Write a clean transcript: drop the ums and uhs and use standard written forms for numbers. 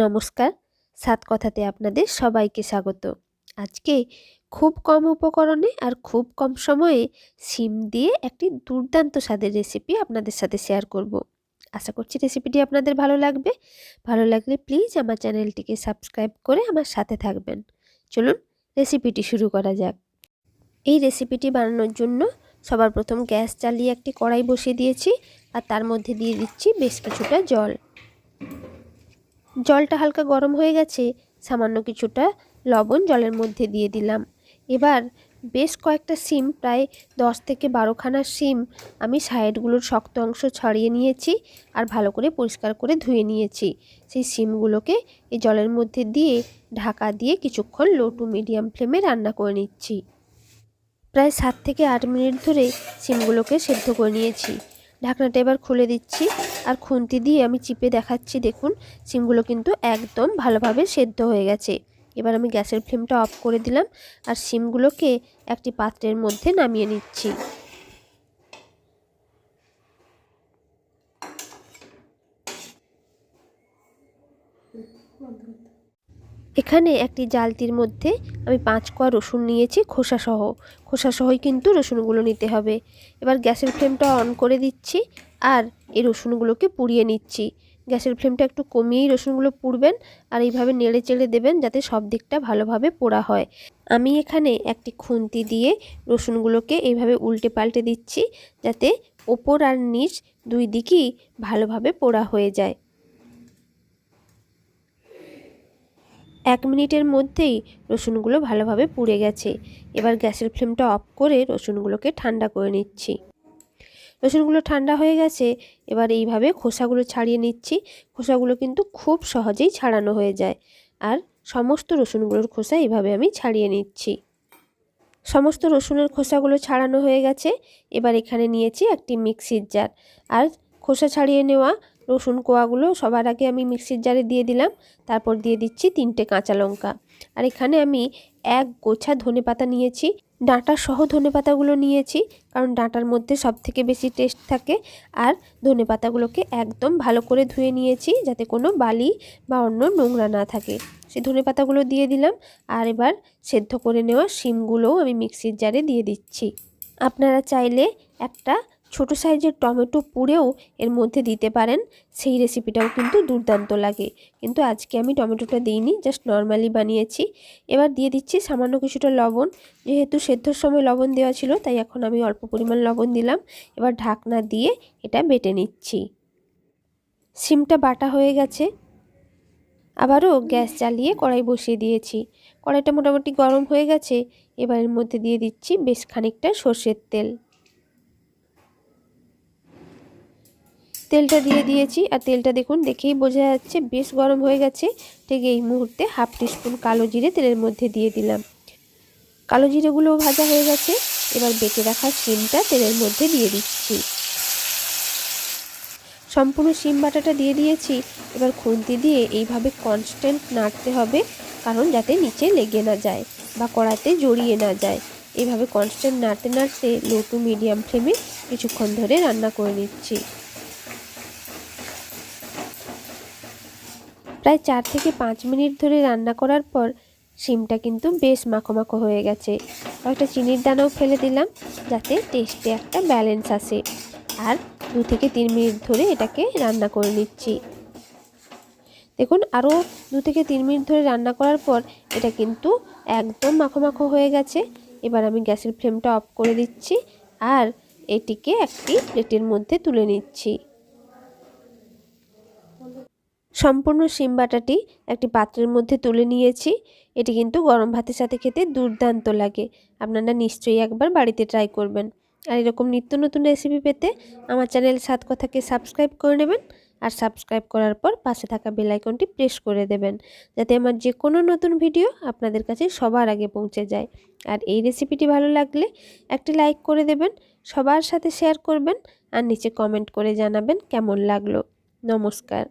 নমস্কার, সাত কথাতে আপনাদের সবাইকে স্বাগত। আজকে খুব কম উপকরণে আর খুব কম সময়ে শিম দিয়ে একটি দুর্দান্ত স্বাদের রেসিপি আপনাদের সাথে শেয়ার করব। আশা করছি রেসিপিটি আপনাদের ভালো লাগবে। ভালো লাগলে প্লিজ আমার চ্যানেলটিকে সাবস্ক্রাইব করে আমার সাথে থাকবেন। চলুন রেসিপিটি শুরু করা যাক। এই রেসিপিটি বানানোর জন্য সবার প্রথম গ্যাস জ্বালিয়ে একটি কড়াই বসিয়ে দিয়েছি আর তার মধ্যে দিয়ে দিচ্ছি বেশ কিছুটা জল। জলটা হালকা গরম হয়ে গেছে, সামান্য কিছুটা লবণ জলের মধ্যে দিয়ে দিলাম। এবার বেশ কয়েকটা শিম, প্রায় 10 থেকে 12খানা শিম আমি সাইডগুলোর শক্ত অংশ ছাড়িয়ে নিয়েছি আর ভালো করে পরিষ্কার করে ধুয়ে নিয়েছি। সেই শিমগুলোকে এই জলের মধ্যে দিয়ে ঢাকা দিয়ে কিছুক্ষণ লো টু মিডিয়াম ফ্লেমে রান্না করে নিচ্ছি। প্রায় 7 থেকে 8 মিনিট ধরে শিমগুলোকে সেদ্ধ করে নিয়েছি। ঢাকনাটা এবার খুলে দিচ্ছি আর খুন্তি দিয়ে আমি চিপে দেখাচ্ছি। দেখুন, শিমগুলো কিন্তু একদম ভালোভাবে সেদ্ধ হয়ে গেছে। এবার আমি গ্যাসের ফ্লেমটা অফ করে দিলাম আর শিমগুলোকে একটি পাত্রের মধ্যে নামিয়ে নিচ্ছি। এখানে একটি জালতির মধ্যে আমি 5 কোয়া রসুন নিয়েছি, খোসাসহই কিন্তু রসুনগুলো নিতে হবে। এবার গ্যাসের ফ্লেমটা অন করে দিচ্ছি আর এই রসুনগুলোকে পুড়িয়ে নিচ্ছি। গ্যাসের ফ্লেমটা একটু কমিয়েই রসুনগুলো পুড়বেন আর এইভাবে নেড়ে চেড়ে দেবেন যাতে সব দিকটা ভালোভাবে পোড়া হয়। আমি এখানে একটি খুন্তি দিয়ে রসুনগুলোকে এইভাবে উল্টে পাল্টে দিচ্ছি যাতে ওপর আর নিচ দুই দিকই ভালোভাবে পোড়া হয়ে যায়। 1 মিনিটের মধ্যেই রসুনগুলো ভালোভাবে পুড়ে গেছে। এবার গ্যাসের ফ্লেমটা অফ করে রসুনগুলোকে ঠান্ডা করে নিচ্ছি। রসুনগুলো ঠান্ডা হয়ে গেছে, এবার এইভাবে খোসাগুলো ছাড়িয়ে নিচ্ছি। খোসাগুলো কিন্তু খুব সহজেই ছাড়ানো হয়ে যায় আর সমস্ত রসুনগুলোর খোসা এইভাবে আমি ছাড়িয়ে নিচ্ছি। সমস্ত রসুনের খোসাগুলো ছাড়ানো হয়ে গেছে। এবার এখানে নিয়েছি একটি মিক্সির জার আর খোসা ছাড়িয়ে নেওয়া রসুন কোয়াগুলো সবার আগে আমি মিক্সির জারে দিয়ে দিলাম। তারপর দিয়ে দিচ্ছি 3টে কাঁচা লঙ্কা আর এখানে আমি 1 গোছা ধনেপাতা নিয়েছি। ডাঁটা সহ ধনেপাতাগুলো নিয়েছি কারণ ডাঁটার মধ্যে সবথেকে বেশি টেস্ট থাকে। আর ধনেপাতাগুলোকে একদম ভালো করে ধুয়ে নিয়েছি যাতে কোনো বালি বা অন্য নোংরা না থাকে। সেই ধনেপাতাগুলো দিয়ে দিলাম আর এবার সেদ্ধ করে নেওয়া শিমগুলোও আমি মিক্সির জারে দিয়ে দিচ্ছি। আপনারা চাইলে একটা ছোট সাইজের টমেটো পুড়েও এর মধ্যে দিতে পারেন, সেই রেসিপিটাও কিন্তু দুর্দান্ত লাগে। কিন্তু আজকে আমি টমেটোটা দিইনি, জাস্ট নর্মালি বানিয়েছি। এবার দিয়ে দিচ্ছি সামান্য কিছুটা লবণ। যেহেতু সেদ্ধর সময় লবণ দেওয়া ছিল তাই এখন আমি অল্প পরিমাণ লবণ দিলাম। এবার ঢাকনা দিয়ে এটা বেটে নিচ্ছি। শিমটা বাটা হয়ে গেছে। আবারও গ্যাস জ্বালিয়ে কড়াই বসিয়ে দিয়েছি। কড়াইটা মোটামুটি গরম হয়ে গেছে। এবার এর মধ্যে দিয়ে দিচ্ছি বেশ খানিকটা সর্ষের তেল। তেলটা দিয়ে দিয়েছি আর তেলটা দেখুন, দেখেই বোঝা যাচ্ছে বেশ গরম হয়ে গেছে। ঠিক এই মুহূর্তে 1/2 টিস্পুন কালো জিরে তেলের মধ্যে দিয়ে দিলাম। কালো জিরেগুলোও ভাজা হয়ে গেছে। এবার বেটে রাখা শিমটা তেলের মধ্যে দিয়ে দিচ্ছি। সম্পূর্ণ শিম বাটাটা দিয়ে দিয়েছি। এবার খুন্তি দিয়ে এইভাবে কনস্ট্যান্ট নাড়তে হবে, কারণ যাতে নিচে লেগে না যায় বা কড়াইতে জড়িয়ে না যায়। এইভাবে কনস্ট্যান্ট নাড়তে নাড়তে লো টু মিডিয়াম ফ্লেমে কিছুক্ষণ ধরে রান্না করে নিচ্ছি। প্রায় 4 থেকে 5 মিনিট ধরে রান্না করার পর শিমটা কিন্তু বেশ মাখো মাখো হয়ে গেছে। কয়েকটা চিনির দানাও ফেলে দিলাম যাতে টেস্টে একটা ব্যালেন্স আসে। আর 2 থেকে 3 মিনিট ধরে এটাকে রান্না করে নিচ্ছি। দেখুন, আরও 2 থেকে 3 মিনিট ধরে রান্না করার পর এটা কিন্তু একদম মাখো মাখো হয়ে গেছে। এবার আমি গ্যাসের ফ্লেমটা অফ করে দিচ্ছি আর এটিকে একটি প্লেটের মধ্যে তুলে নিচ্ছি। সম্পূর্ণ শিম বাটাটি একটি পাত্রের মধ্যে তুলে নিয়েছি। এটি কিন্তু গরম ভাতের সাথে খেতে দুর্দান্ত লাগে। আপনারা নিশ্চয়ই একবার বাড়িতে ট্রাই করবেন। আর এরকম নিত্য নতুন রেসিপি পেতে আমার চ্যানেল সাত কথাকে সাবস্ক্রাইব করে নেবেন আর সাবস্ক্রাইব করার পর পাশে থাকা বেল আইকনটি প্রেস করে দেবেন যাতে আমার যে কোনো নতুন ভিডিও আপনাদের কাছে সবার আগে পৌঁছে যায়। আর এই রেসিপিটি ভালো লাগলে একটি লাইক করে দেবেন, সবার সাথে শেয়ার করবেন আর নিচে কমেন্ট করে জানাবেন কেমন লাগলো। নমস্কার।